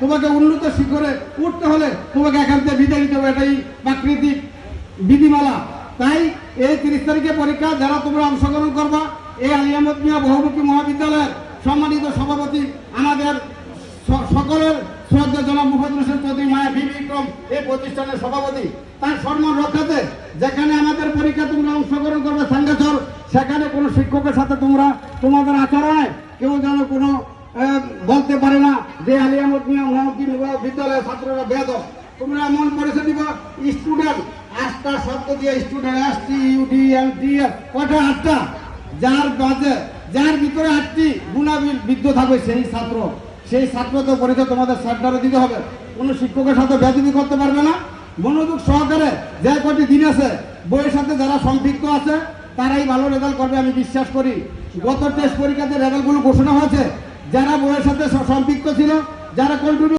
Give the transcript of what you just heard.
তোমাকে উন্নত শিখরে উঠতে হলে তোমাকে এখান থেকে বিদায় নিতে হবে, এটাই প্রাকৃতিক বিধিমালা। তাই এই 30 তারিখে পরীক্ষা যারা তোমরা অংশগ্রহণ করবা, এই আলী আহমদ মিয়া বহুমুখী মহাবিদ্যালয়ের সম্মানিত সভাপতি, আমাদের সকলের শ্রদ্ধা জনাব মুফাজ্জল হোসেন চৌধুরী মায়া বিক্রম এই প্রতিষ্ঠানের সভাপতি, তার সম্মান রক্ষাতে যেখানে আমাদের পরীক্ষা তোমরা অংশগ্রহণ করবে সাঙ্গাচর, সেখানে কোনো শিক্ষকের সাথে তোমরা তোমাদের আচরণে কেউ যেন কোনো বলতে পারে না যে আলী আহমদ মিয়া মহাবিদ্যালয়ের ছাত্ররা বেয়াদব। তোমরা এমন পরিচয় দিব, স্টুডেন্ট 8টা শব্দ দিয়ে স্টুডেন্ট STUDENT কটা 8টা, যার বাজে যার ভিতরে 8টি গুণাবৃদ্ধ থাকবে সেই ছাত্র তো পরীক্ষা তোমাদের সেন্টারে দিতে হবে। কোনো শিক্ষকের সাথে বেয়াদবি করতে পারবে না। মনোযোগ সহকারে যে কটি দিন আছে বইয়ের সাথে যারা সম্পৃক্ত আছে তারাই ভালো রেজাল্ট করবে আমি বিশ্বাস করি। গত টেস্ট পরীক্ষাতে রেজাল্টগুলো ঘোষণা হয়েছে, যারা বইয়ের সাথে সম্পৃক্ত ছিল, যারা কন্টিনিউ